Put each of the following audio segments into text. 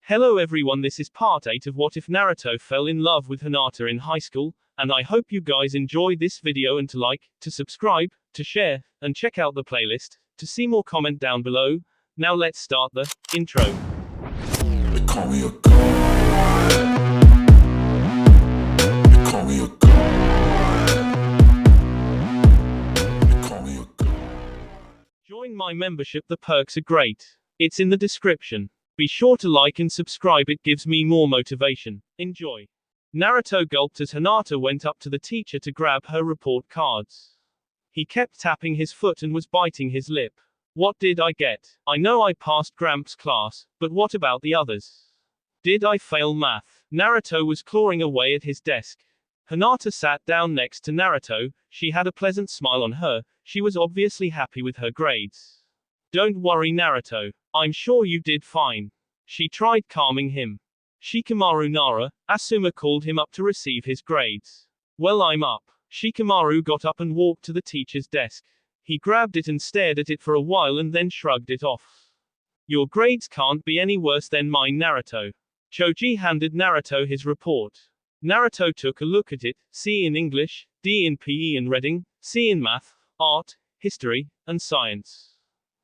Hello everyone, this is part 8 of What If Naruto Fell in Love with Hinata in High School, and I hope you guys enjoyed this video and to like, to subscribe, to share, and check out the playlist, to see more comment down below. Now let's start the intro. They call me a god. They call me a god. They call me a god. Join my membership, the perks are great. It's in the description. Be sure to like and subscribe, it gives me more motivation. Enjoy. Naruto gulped as Hinata went up to the teacher to grab her report cards. He kept tapping his foot and was biting his lip. What did I get? I know I passed Gramps' class, but what about the others? Did I fail math? Naruto was clawing away at his desk. Hinata sat down next to Naruto. She had a pleasant smile on her. She was obviously happy with her grades. Don't worry, Naruto. I'm sure you did fine. She tried calming him. Shikamaru Nara, Asuma called him up to receive his grades. Well, I'm up. Shikamaru got up and walked to the teacher's desk. He grabbed it and stared at it for a while and then shrugged it off. Your grades can't be any worse than mine, Naruto. Choji handed Naruto his report. Naruto took a look at it: C in English, D in PE and reading, C in math, art, history, and science.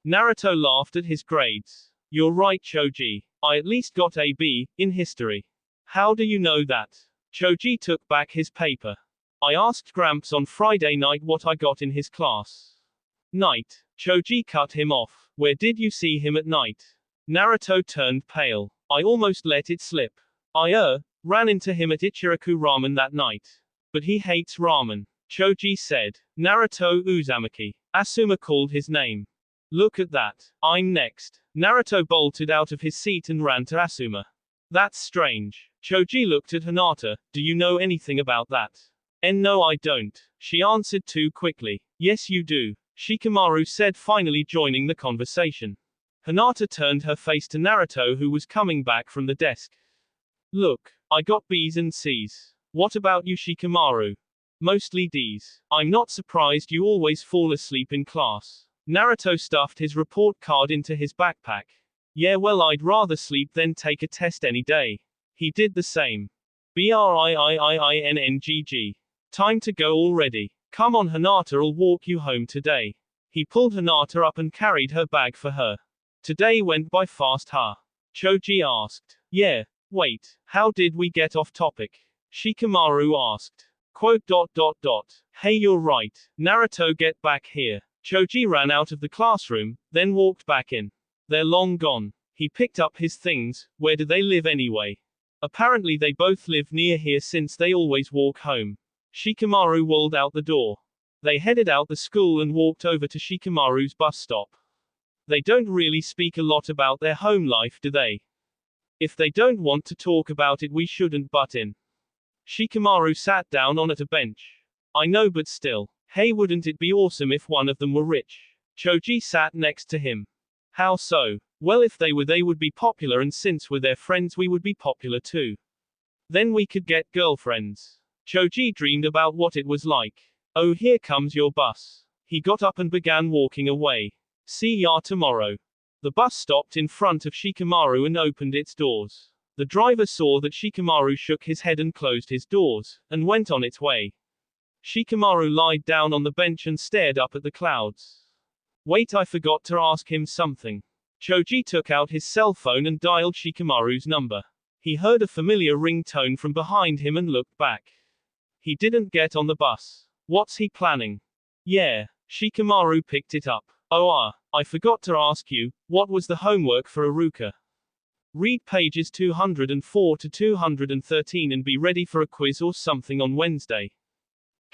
Naruto laughed at his grades. You're right, Choji. I at least got a B in history. How do you know that? Choji took back his paper. I asked Gramps on Friday night what I got in his class. Night. Choji cut him off. Where did you see him at night? Naruto turned pale. I almost let it slip. I ran into him at Ichiraku Ramen that night. But he hates ramen. Choji said. Naruto Uzumaki. Asuma called his name. Look at that. I'm next. Naruto bolted out of his seat and ran to Asuma. That's strange. Choji looked at Hinata. Do you know anything about that? No, I don't. She answered too quickly. Yes, you do. Shikamaru said, finally joining the conversation. Hinata turned her face to Naruto, who was coming back from the desk. Look, I got B's and C's. What about you, Shikamaru? Mostly D's. I'm not surprised, you always fall asleep in class. Naruto stuffed his report card into his backpack. Yeah, well, I'd rather sleep than take a test any day. He did the same. BRIIIINNGG. Time to go already. Come on, Hinata, I'll walk you home today. He pulled Hinata up and carried her bag for her. Today went by fast, huh? Choji asked. Yeah. Wait, how did we get off topic? Shikamaru asked. Quote. Hey, you're right. Naruto, get back here. Choji ran out of the classroom, then walked back in. They're long gone. He picked up his things. Where do they live anyway? Apparently they both live near here since they always walk home. Shikamaru rolled out the door. They headed out the school and walked over to Shikamaru's bus stop. They don't really speak a lot about their home life, do they? If they don't want to talk about it, we shouldn't butt in. Shikamaru sat down on a bench. I know, but still. Hey, wouldn't it be awesome if one of them were rich? Choji sat next to him. How so? Well, if they were, they would be popular, and since we're their friends, we would be popular too. Then we could get girlfriends. Choji dreamed about what it was like. Oh, here comes your bus. He got up and began walking away. See ya tomorrow. The bus stopped in front of Shikamaru and opened its doors. The driver saw that Shikamaru shook his head and closed his doors, and went on its way. Shikamaru lied down on the bench and stared up at the clouds. Wait, I forgot to ask him something. Choji took out his cell phone and dialed Shikamaru's number. He heard a familiar ringtone from behind him and looked back. He didn't get on the bus. What's he planning? Yeah. Shikamaru picked it up. Oh, I forgot to ask you, what was the homework for Iruka? Read pages 204 to 213 and be ready for a quiz or something on Wednesday.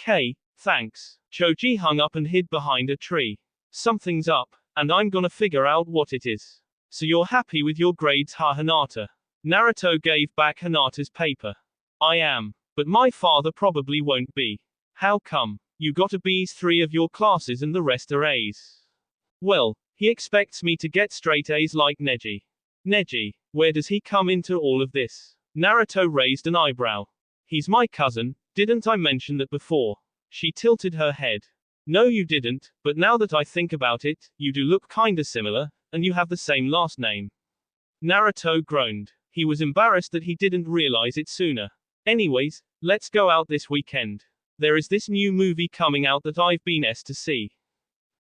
K, thanks. Choji hung up and hid behind a tree. Something's up, and I'm gonna figure out what it is. So you're happy with your grades, huh, Hinata? Naruto gave back Hinata's paper. I am. But my father probably won't be. How come? You got a B's 3 of your classes and the rest are A's. Well, he expects me to get straight A's like Neji. Neji, where does he come into all of this? Naruto raised an eyebrow. He's my cousin. Didn't I mention that before? She tilted her head. No, you didn't, but now that I think about it, you do look kinda similar, and you have the same last name. Naruto groaned. He was embarrassed that he didn't realize it sooner. Anyways, let's go out this weekend. There is this new movie coming out that I've been asked to see.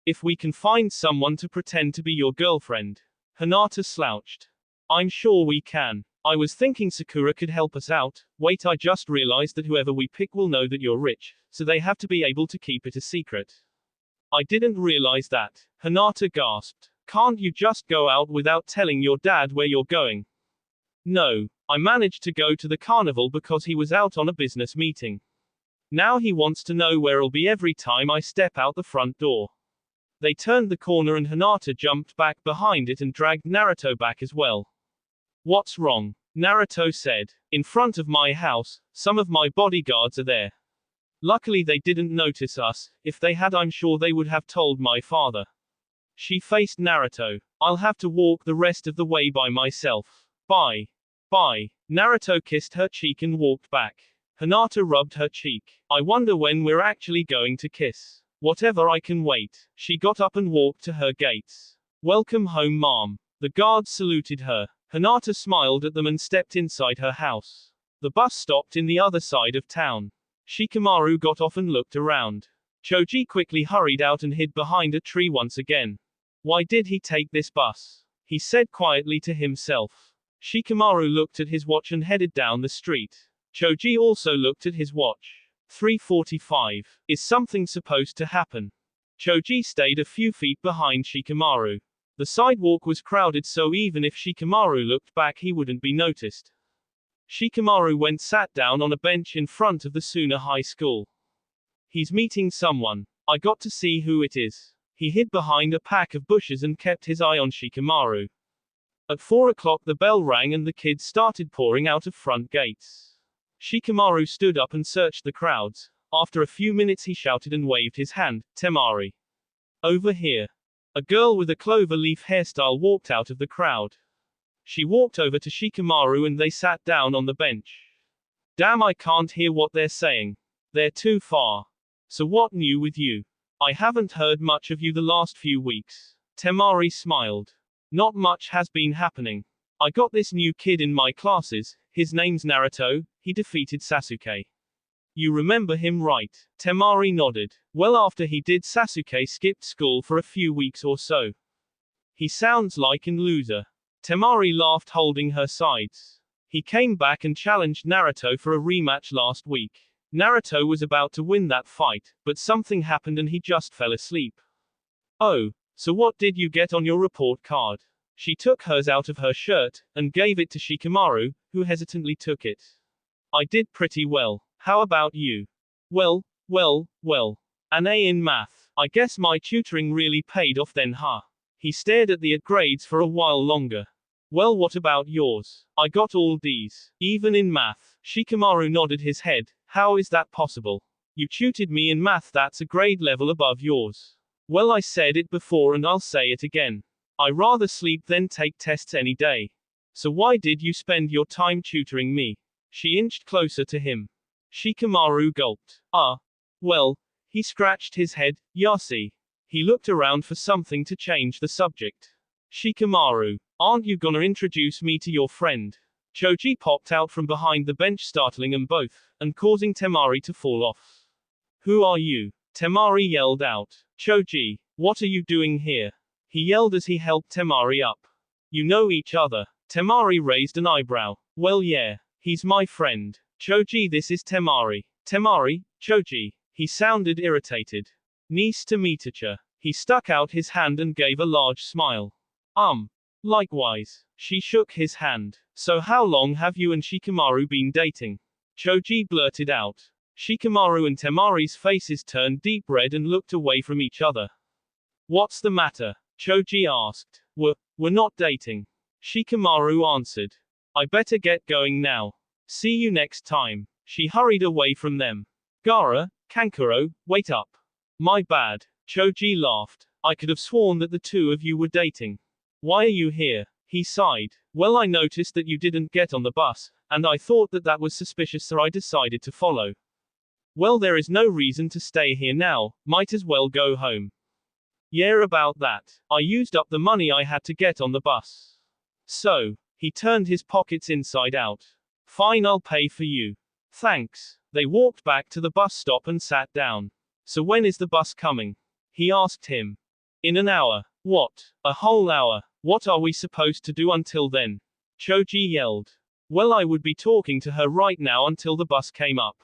If we can find someone to pretend to be your girlfriend. Hinata slouched. I'm sure we can. I was thinking Sakura could help us out. Wait, I just realized that whoever we pick will know that you're rich, so they have to be able to keep it a secret. I didn't realize that. Hinata gasped. Can't you just go out without telling your dad where you're going? No. I managed to go to the carnival because he was out on a business meeting. Now he wants to know where I'll be every time I step out the front door. They turned the corner and Hinata jumped back behind it and dragged Naruto back as well. What's wrong? Naruto said. In front of my house, some of my bodyguards are there. Luckily they didn't notice us. If they had, I'm sure they would have told my father. She faced Naruto. I'll have to walk the rest of the way by myself. Bye. Bye. Naruto kissed her cheek and walked back. Hinata rubbed her cheek. I wonder when we're actually going to kiss. Whatever, I can wait. She got up and walked to her gates. Welcome home, Mom. The guards saluted her. Hinata smiled at them and stepped inside her house. The bus stopped in the other side of town. Shikamaru got off and looked around. Choji quickly hurried out and hid behind a tree once again. Why did he take this bus? He said quietly to himself. Shikamaru looked at his watch and headed down the street. Choji also looked at his watch. 3:45. Is something supposed to happen? Choji stayed a few feet behind Shikamaru. The sidewalk was crowded, so even if Shikamaru looked back he wouldn't be noticed. Shikamaru went sat down on a bench in front of the Suna High School. He's meeting someone. I got to see who it is. He hid behind a pack of bushes and kept his eye on Shikamaru. At 4 o'clock the bell rang and the kids started pouring out of front gates. Shikamaru stood up and searched the crowds. After a few minutes he shouted and waved his hand. Temari. Over here. A girl with a clover leaf hairstyle walked out of the crowd. She walked over to Shikamaru and they sat down on the bench. Damn, I can't hear what they're saying. They're too far. So what new with you? I haven't heard much of you the last few weeks. Temari smiled. Not much has been happening. I got this new kid in my classes. His name's Naruto. He defeated Sasuke. You remember him, right? Temari nodded. Well, after he did, Sasuke skipped school for a few weeks or so. He sounds like an loser. Temari laughed, holding her sides. He came back and challenged Naruto for a rematch last week. Naruto was about to win that fight, but something happened and he just fell asleep. Oh, so what did you get on your report card? She took hers out of her shirt, and gave it to Shikamaru, who hesitantly took it. I did pretty well. How about you? Well. An A in math. I guess my tutoring really paid off then, huh? He stared at the grades for a while longer. Well, what about yours? I got all D's. Even in math. Shikamaru nodded his head. How is that possible? You tutored me in math, that's a grade level above yours. Well, I said it before and I'll say it again. I rather sleep than take tests any day. So why did you spend your time tutoring me? She inched closer to him. Shikamaru gulped. Well, he scratched his head. Yasi. He looked around for something to change the subject. Shikamaru, aren't you gonna introduce me to your friend? Choji popped out from behind the bench, startling them both, and causing Temari to fall off. Who are you? Temari yelled out. Choji, what are you doing here? He yelled as he helped Temari up. You know each other? Temari raised an eyebrow. Well, yeah. He's my friend. Choji, this is Temari. Temari, Choji. He sounded irritated. Nice to meet you. He stuck out his hand and gave a large smile. Likewise. She shook his hand. So how long have you and Shikamaru been dating? Choji blurted out. Shikamaru and Temari's faces turned deep red and looked away from each other. What's the matter? Choji asked. We're not dating. Shikamaru answered. I better get going now. See you next time. She hurried away from them. Gaara, Kankuro, wait up. My bad. Choji laughed. I could have sworn that the two of you were dating. Why are you here? He sighed. Well, I noticed that you didn't get on the bus, and I thought that was suspicious, so I decided to follow. Well, there is no reason to stay here now, might as well go home. Yeah, about that. I used up the money I had to get on the bus. So, He turned his pockets inside out. Fine, I'll pay for you. Thanks. They walked back to the bus stop and sat down. So when is the bus coming? He asked him. In an hour. What? A whole hour? What are we supposed to do until then? Choji yelled. Well, I would be talking to her right now until the bus came up.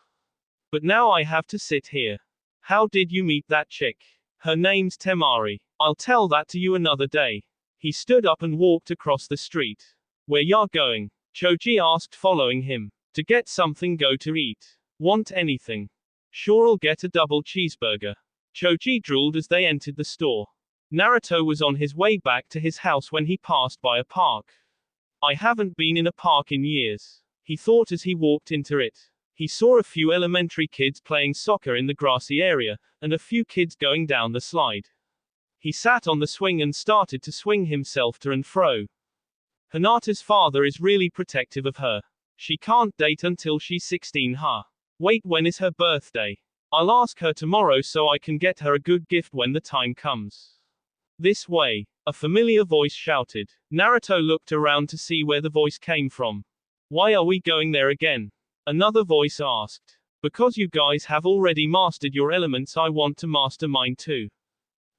But now I have to sit here. How did you meet that chick? Her name's Temari. I'll tell that to you another day. He stood up and walked across the street. Where ya going? Choji asked, following him. To get something, go to eat. Want anything? Sure'll get a double cheeseburger. Choji drooled as they entered the store. Naruto was on his way back to his house when he passed by a park. I haven't been in a park in years, he thought as he walked into it. He saw a few elementary kids playing soccer in the grassy area, and a few kids going down the slide. He sat on the swing and started to swing himself to and fro. Hinata's father is really protective of her. She can't date until she's 16, huh? Wait, when is her birthday? I'll ask her tomorrow so I can get her a good gift when the time comes. This way, a familiar voice shouted. Naruto looked around to see where the voice came from. Why are we going there again? Another voice asked. Because you guys have already mastered your elements, I want to master mine too.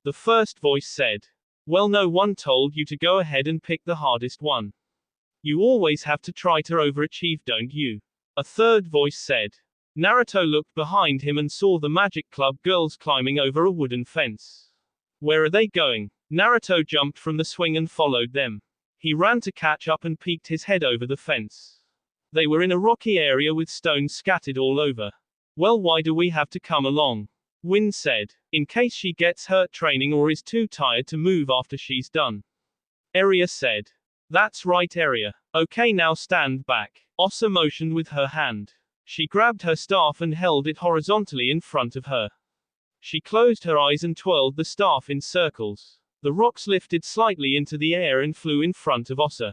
The first voice said. Well, no one told you to go ahead and pick the hardest one. You always have to try to overachieve, don't you? A third voice said. Naruto looked behind him and saw the Magic Club girls climbing over a wooden fence. Where are they going? Naruto jumped from the swing and followed them. He ran to catch up and peeked his head over the fence. They were in a rocky area with stones scattered all over. Well, why do we have to come along? Win said. In case she gets hurt training or is too tired to move after she's done. Eria said. That's right, Eria. Okay, now stand back. Osa motioned with her hand. She grabbed her staff and held it horizontally in front of her. She closed her eyes and twirled the staff in circles. The rocks lifted slightly into the air and flew in front of Osa.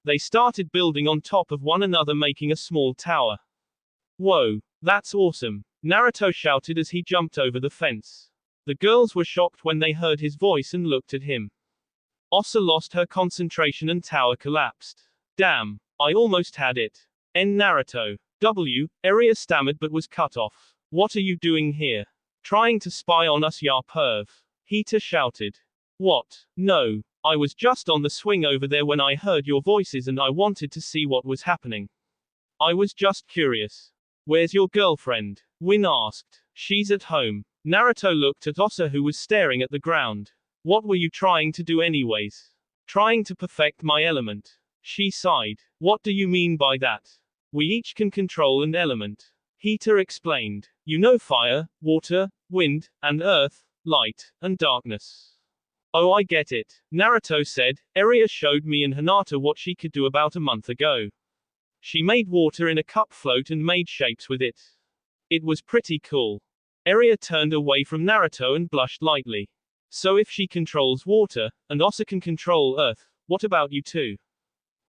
They started building on top of one another, making a small tower. Whoa, that's awesome, Naruto shouted as he jumped over the fence. The girls were shocked when they heard his voice and looked at him. Osa lost her concentration and tower collapsed. Damn, I almost had it. Naruto. Eria stammered but was cut off. What are you doing here? Trying to spy on us, ya perv. Hita shouted. What? No. I was just on the swing over there when I heard your voices and I wanted to see what was happening. I was just curious. Where's your girlfriend? Win asked. She's at home. Naruto looked at Osa, who was staring at the ground. What were you trying to do anyways? Trying to perfect my element. She sighed. What do you mean by that? We each can control an element. Hita explained. You know, fire, water, wind, and earth, light, and darkness. Oh, I get it, Naruto said. Eria showed me and Hinata what she could do about a month ago. She made water in a cup float and made shapes with it. It was pretty cool. Eria turned away from Naruto and blushed lightly. So if she controls water, and Osa can control earth, what about you two?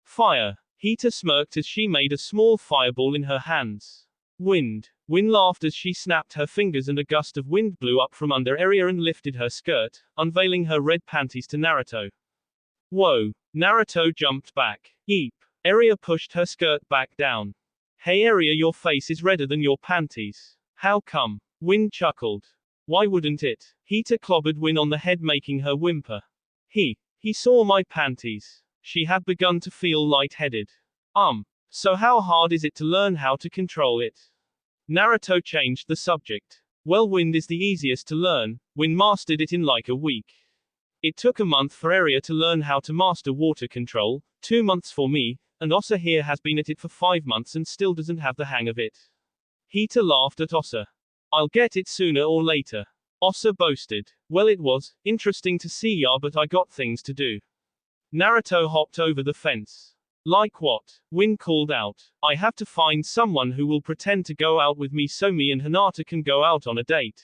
Fire. Hita smirked as she made a small fireball in her hands. Wind. Win laughed as she snapped her fingers and a gust of wind blew up from under Eria and lifted her skirt, unveiling her red panties to Naruto. Whoa. Naruto jumped back. Eep. Eria pushed her skirt back down. Hey Eria, your face is redder than your panties. How come? Win chuckled. Why wouldn't it? Hita clobbered Win on the head, making her whimper. He saw my panties. She had begun to feel lightheaded. So how hard is it to learn how to control it? Naruto changed the subject. Well, wind is the easiest to learn. Win mastered it in like a week. It took a month for Eria to learn how to master water control, 2 months for me, and Osa here has been at it for 5 months and still doesn't have the hang of it. Hita laughed at Osa. I'll get it sooner or later. Osa boasted. Well, it was interesting to see ya, but I got things to do. Naruto hopped over the fence. Like what? Win called out. I have to find someone who will pretend to go out with me so me and Hinata can go out on a date.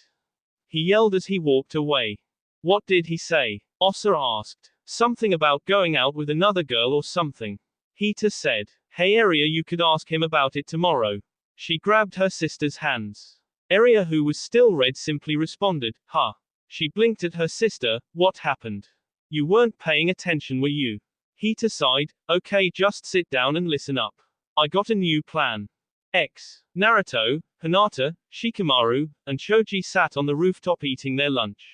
He yelled as he walked away. What did he say? Osa asked. Something about going out with another girl or something. Hita said. Hey Eria, you could ask him about it tomorrow. She grabbed her sister's hands. Eria, who was still red, simply responded, huh. She blinked at her sister. What happened? You weren't paying attention, were you? Hita sighed, okay, just sit down and listen up. I got a new plan. Naruto, Hinata, Shikamaru, and Choji sat on the rooftop eating their lunch.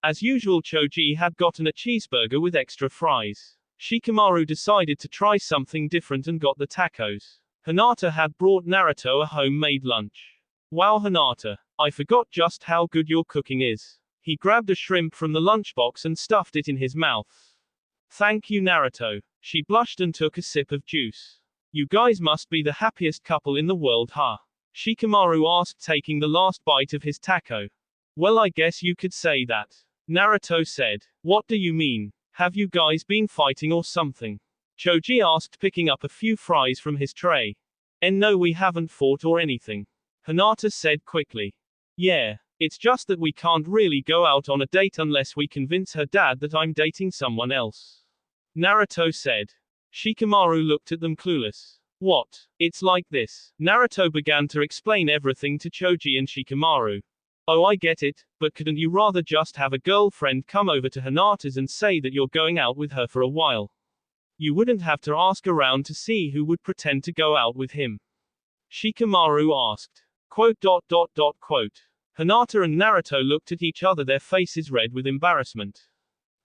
As usual, Choji had gotten a cheeseburger with extra fries. Shikamaru decided to try something different and got the tacos. Hinata had brought Naruto a homemade lunch. Wow, Hinata, I forgot just how good your cooking is. He grabbed a shrimp from the lunchbox and stuffed it in his mouth. Thank you, Naruto. She blushed and took a sip of juice. You guys must be the happiest couple in the world, huh? Shikamaru asked, taking the last bite of his taco. Well, I guess you could say that. Naruto said. What do you mean? Have you guys been fighting or something? Choji asked, picking up a few fries from his tray. No, we haven't fought or anything. Hinata said quickly. Yeah, it's just that we can't really go out on a date unless we convince her dad that I'm dating someone else. Naruto said. Shikamaru looked at them clueless. What? It's like this. Naruto began to explain everything to Choji and Shikamaru. Oh, I get it, but couldn't you rather just have a girlfriend come over to Hinata's and say that you're going out with her for a while? You wouldn't have to ask around to see who would pretend to go out with him. Shikamaru asked. Quote. Hinata and Naruto looked at each other, their faces red with embarrassment.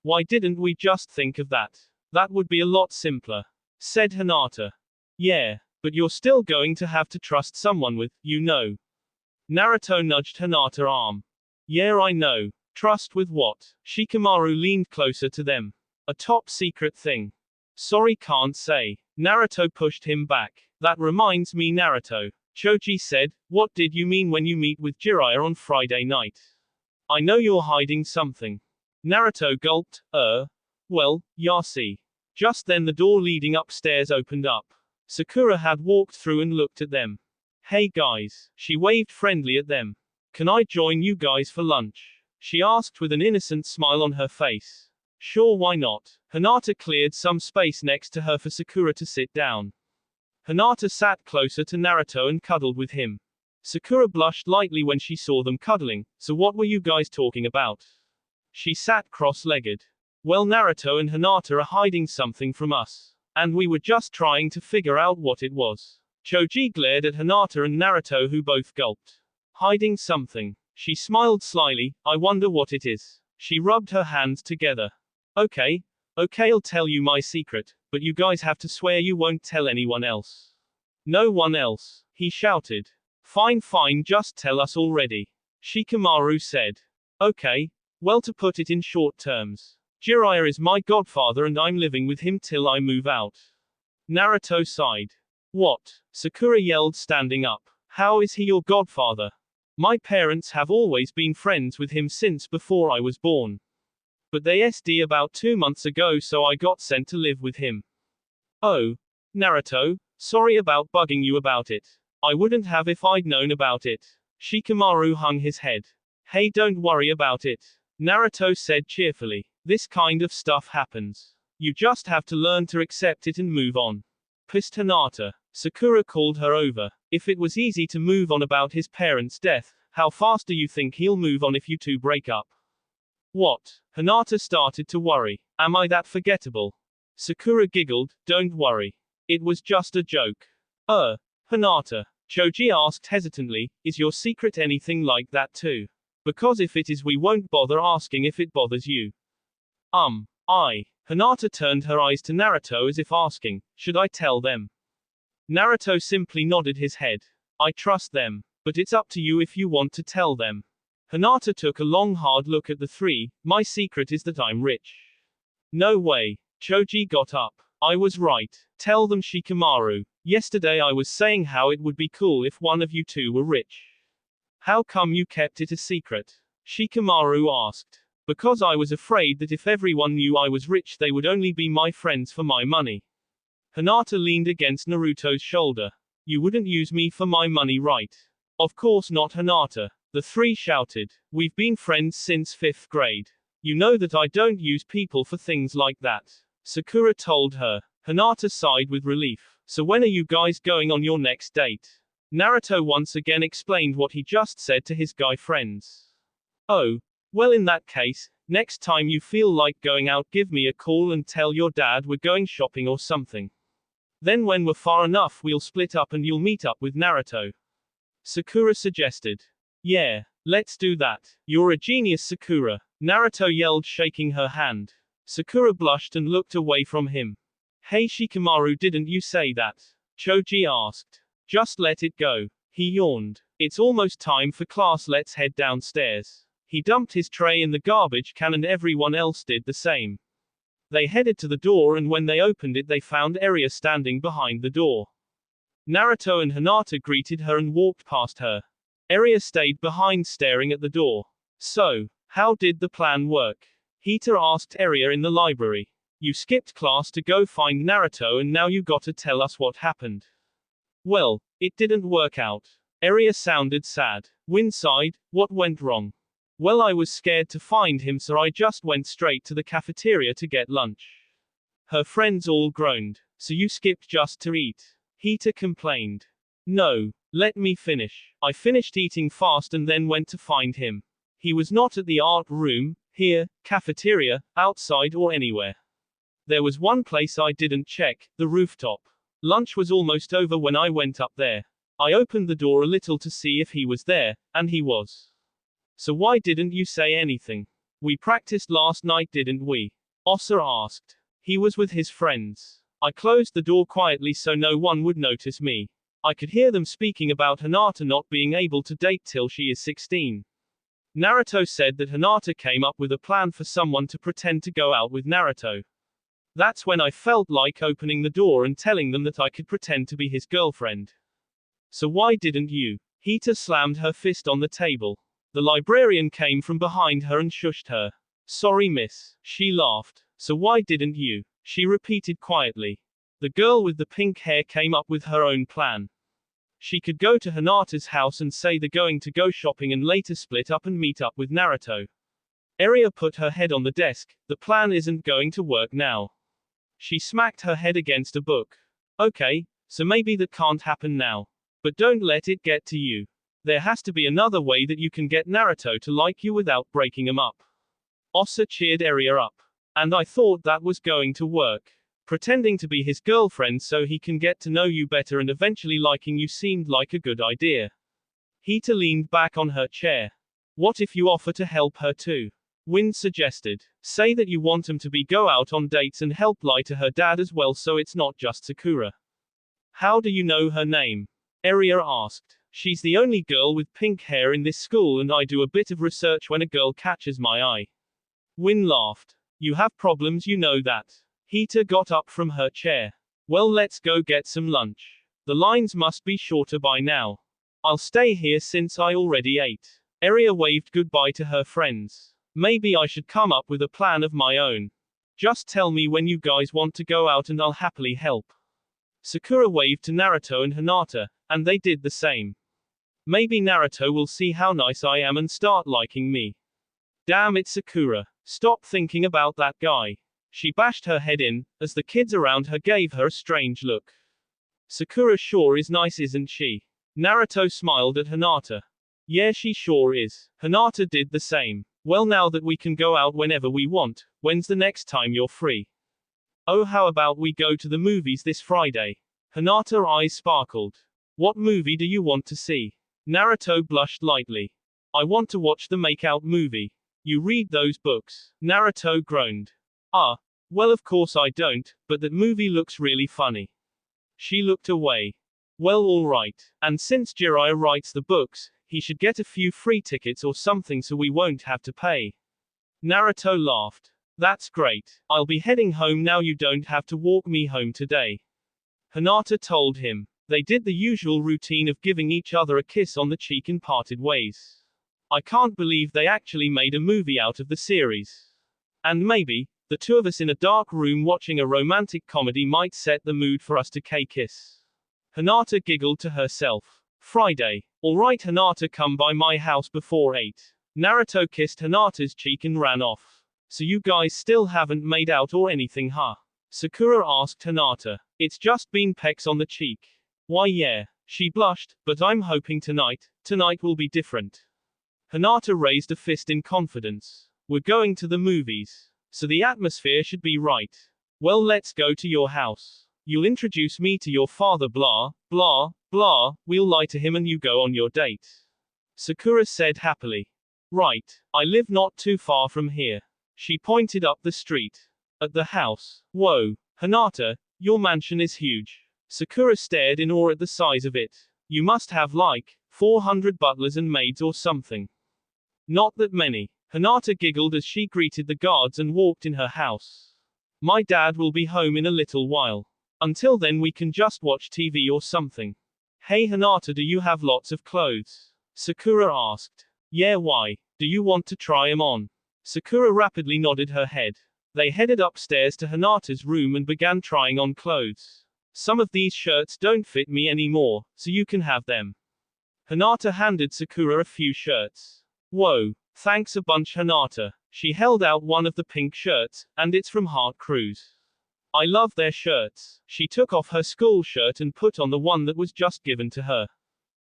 Why didn't we just think of that? That would be a lot simpler, said Hinata. Yeah, but you're still going to have to trust someone with, you know. Naruto nudged Hinata's arm. Yeah, I know. Trust with what? Shikamaru leaned closer to them. A top secret thing. Sorry, can't say. Naruto pushed him back. That reminds me, Naruto. Choji said, what did you mean when you meet with Jiraiya on Friday night? I know you're hiding something. Naruto gulped, well, see. Just then the door leading upstairs opened up. Sakura had walked through and looked at them. Hey guys, she waved friendly at them. Can I join you guys for lunch? She asked with an innocent smile on her face. Sure, why not? Hinata cleared some space next to her for Sakura to sit down. Hinata sat closer to Naruto and cuddled with him. Sakura blushed lightly when she saw them cuddling. So what were you guys talking about? She sat cross-legged. Well, Naruto and Hinata are hiding something from us. And we were just trying to figure out what it was. Choji glared at Hinata and Naruto, who both gulped. Hiding something. She smiled slyly. I wonder what it is. She rubbed her hands together. Okay, I'll tell you my secret, but you guys have to swear you won't tell anyone else. No one else, he shouted. Fine, just tell us already. Shikamaru said. Okay, well, to put it in short terms. Jiraiya is my godfather and I'm living with him till I move out. Naruto sighed. What? Sakura yelled, standing up. How is he your godfather? My parents have always been friends with him since before I was born. But they SD about 2 months ago, so I got sent to live with him. Oh. Naruto, sorry about bugging you about it. I wouldn't have if I'd known about it. Shikamaru hung his head. Hey, don't worry about it. Naruto said cheerfully. This kind of stuff happens. You just have to learn to accept it and move on. Pissed Hinata. Sakura called her over. If it was easy to move on about his parents' death, how fast do you think he'll move on if you two break up? What? Hinata started to worry. Am I that forgettable? Sakura giggled. Don't worry. It was just a joke. Hinata. Choji asked hesitantly, is your secret anything like that too? Because if it is, we won't bother asking if it bothers you. Hinata turned her eyes to Naruto as if asking, should I tell them? Naruto simply nodded his head. I trust them. But it's up to you if you want to tell them. Hinata took a long hard look at the three. My secret is that I'm rich. No way. Choji got up. I was right. Tell them, Shikamaru. Yesterday I was saying how it would be cool if one of you two were rich. How come you kept it a secret? Shikamaru asked. Because I was afraid that if everyone knew I was rich, they would only be my friends for my money. Hinata leaned against Naruto's shoulder. You wouldn't use me for my money, right? Of course not, Hinata. The three shouted. We've been friends since 5th grade. You know that I don't use people for things like that. Sakura told her. Hinata sighed with relief. So when are you guys going on your next date? Naruto once again explained what he just said to his guy friends. Oh. Well, in that case, Next time you feel like going out, give me a call and tell your dad we're going shopping or something. Then when we're far enough, we'll split up and you'll meet up with Naruto. Sakura suggested. Yeah, let's do that. You're a genius, Sakura, Naruto yelled, shaking her hand. Sakura blushed and looked away from him. Hey Shikamaru, didn't you say that? Choji asked. Just let it go. He yawned. It's almost time for class, let's head downstairs. He dumped his tray in the garbage can and everyone else did the same. They headed to the door and when they opened it they found Eri standing behind the door. Naruto and Hinata greeted her and walked past her. Eri stayed behind staring at the door. So, how did the plan work? Hita asked Eri in the library. You skipped class to go find Naruto and now you gotta tell us what happened. Well, it didn't work out. Eri sounded sad. Win sighed, what went wrong? Well, I was scared to find him so I just went straight to the cafeteria to get lunch. Her friends all groaned. So you skipped just to eat? Hita complained. No, let me finish. I finished eating fast and then went to find him. He was not at the art room, here, cafeteria, outside or anywhere. There was one place I didn't check, the rooftop. Lunch was almost over when I went up there. I opened the door a little to see if he was there, and he was. So why didn't you say anything? We practiced last night, didn't we? Osa asked. He was with his friends. I closed the door quietly so no one would notice me. I could hear them speaking about Hinata not being able to date till she is 16. Naruto said that Hinata came up with a plan for someone to pretend to go out with Naruto. That's when I felt like opening the door and telling them that I could pretend to be his girlfriend. So why didn't you? Hita slammed her fist on the table. The librarian came from behind her and shushed her. Sorry, miss. She laughed. So why didn't you? She repeated quietly. The girl with the pink hair came up with her own plan. She could go to Hinata's house and say they're going to go shopping and later split up and meet up with Naruto. Eri put her head on the desk. The plan isn't going to work now. She smacked her head against a book. Okay, so maybe that can't happen now. But don't let it get to you. There has to be another way that you can get Naruto to like you without breaking him up. Osa cheered Eri up. And I thought that was going to work. Pretending to be his girlfriend so he can get to know you better and eventually liking you seemed like a good idea. Hita leaned back on her chair. What if you offer to help her too? Win suggested. Say that you want him to go out on dates and help lie to her dad as well so it's not just Sakura. How do you know her name? Eri asked. She's the only girl with pink hair in this school and I do a bit of research when a girl catches my eye. Win laughed. You have problems, you know that. Hita got up from her chair. Well, let's go get some lunch. The lines must be shorter by now. I'll stay here since I already ate. Eri waved goodbye to her friends. Maybe I should come up with a plan of my own. Just tell me when you guys want to go out and I'll happily help. Sakura waved to Naruto and Hinata, and they did the same. Maybe Naruto will see how nice I am and start liking me. Damn it, Sakura. Stop thinking about that guy. She bashed her head in, as the kids around her gave her a strange look. Sakura sure is nice, isn't she? Naruto smiled at Hinata. Yeah, she sure is. Hinata did the same. Well, now that we can go out whenever we want, when's the next time you're free? Oh, how about we go to the movies this Friday? Hinata's eyes sparkled. What movie do you want to see? Naruto blushed lightly. I want to watch the Make-Out movie. You read those books? Naruto groaned. Ah, well, of course I don't, but that movie looks really funny. She looked away. Well, alright. And since Jiraiya writes the books, he should get a few free tickets or something so we won't have to pay. Naruto laughed. That's great. I'll be heading home now, you don't have to walk me home today. Hinata told him. They did the usual routine of giving each other a kiss on the cheek and parted ways. I can't believe they actually made a movie out of the series. And maybe, the two of us in a dark room watching a romantic comedy might set the mood for us to kiss. Hinata giggled to herself. Friday. Alright Hinata, come by my house before 8. Naruto kissed Hinata's cheek and ran off. So you guys still haven't made out or anything, huh? Sakura asked Hinata. It's just been pecks on the cheek. Why yeah. She blushed, but I'm hoping tonight will be different. Hinata raised a fist in confidence. We're going to the movies. So the atmosphere should be right. Well, let's go to your house. You'll introduce me to your father, blah, blah, blah. We'll lie to him and you go on your date. Sakura said happily. Right. I live not too far from here. She pointed up the street. At the house. Whoa. Hinata, your mansion is huge. Sakura stared in awe at the size of it. You must have like 400 butlers and maids or something. Not that many. Hinata giggled as she greeted the guards and walked in her house. My dad will be home in a little while. Until then we can just watch TV or something. Hey Hinata, do you have lots of clothes? Sakura asked. Yeah, why? Do you want to try 'em on? Sakura rapidly nodded her head. They headed upstairs to Hinata's room and began trying on clothes. Some of these shirts don't fit me anymore, so you can have them. Hinata handed Sakura a few shirts. Whoa, thanks a bunch Hinata. She held out one of the pink shirts, and it's from Heart Cruise. I love their shirts. She took off her school shirt and put on the one that was just given to her.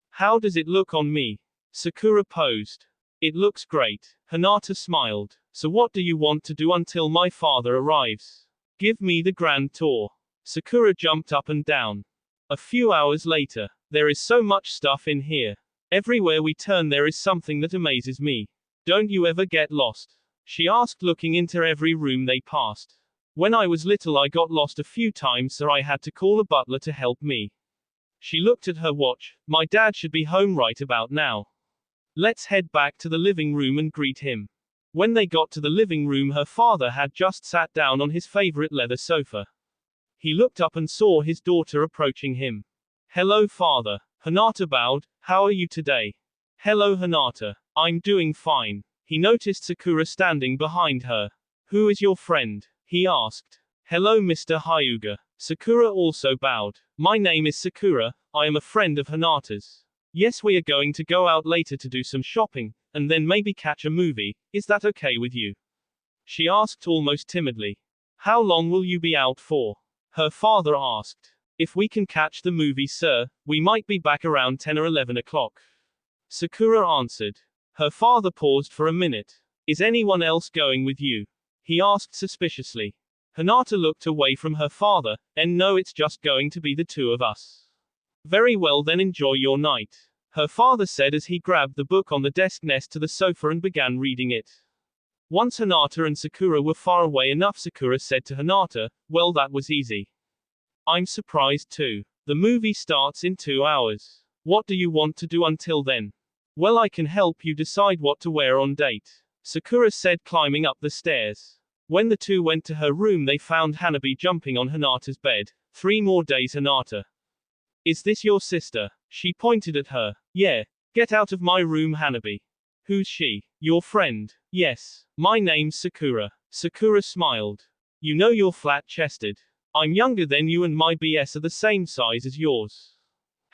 How does it look on me? Sakura posed. It looks great. Hinata smiled. So what do you want to do until my father arrives? Give me the grand tour. Sakura jumped up and down. A few hours later. There is so much stuff in here. Everywhere we turn there is something that amazes me. Don't you ever get lost? She asked, looking into every room they passed. When I was little I got lost a few times, so I had to call a butler to help me. She looked at her watch. My dad should be home right about now. Let's head back to the living room and greet him. When they got to the living room, her father had just sat down on his favorite leather sofa. He looked up and saw his daughter approaching him. Hello, father. Hinata bowed. How are you today? Hello, Hinata. I'm doing fine. He noticed Sakura standing behind her. Who is your friend? He asked. Hello, Mr. Hyuga. Sakura also bowed. My name is Sakura. I am a friend of Hinata's. Yes, we are going to go out later to do some shopping, and then maybe catch a movie. Is that okay with you? She asked almost timidly. How long will you be out for? Her father asked. If we can catch the movie, sir, we might be back around 10 or 11 o'clock. Sakura answered. Her father paused for a minute. Is anyone else going with you? He asked suspiciously. Hinata looked away from her father, and no, it's just going to be the two of us. Very well, then enjoy your night. Her father said as he grabbed the book on the desk next to the sofa and began reading it. Once Hinata and Sakura were far away enough, Sakura said to Hinata, well, that was easy. I'm surprised too. The movie starts in 2 hours. What do you want to do until then? Well, I can help you decide what to wear on date. Sakura said, climbing up the stairs. When the two went to her room, they found Hanabi jumping on Hinata's bed. 3 more days, Hinata. Is this your sister? She pointed at her. Yeah. Get out of my room, Hanabi. Who's she? Your friend. Yes. My name's Sakura. Sakura smiled. You know you're flat-chested. I'm younger than you and my BS are the same size as yours.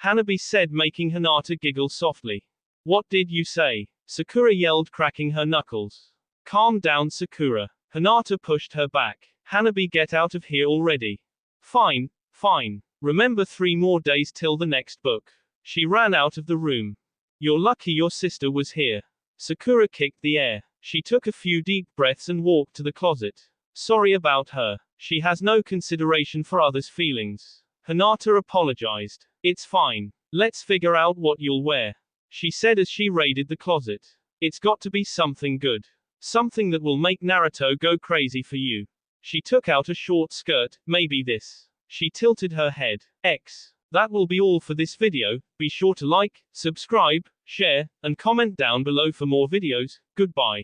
Hanabi said, making Hinata giggle softly. What did you say? Sakura yelled, cracking her knuckles. Calm down, Sakura. Hinata pushed her back. Hanabi, get out of here already. Fine, fine. Remember, 3 more days till the next book. She ran out of the room. You're lucky your sister was here. Sakura kicked the air. She took a few deep breaths and walked to the closet. Sorry about her. She has no consideration for others' feelings. Hinata apologized. It's fine. Let's figure out what you'll wear. She said as she raided the closet. It's got to be something good. Something that will make Naruto go crazy for you. She took out a short skirt, maybe this. She tilted her head. That will be all for this video. Be sure to like, subscribe, share, and comment down below for more videos. Goodbye.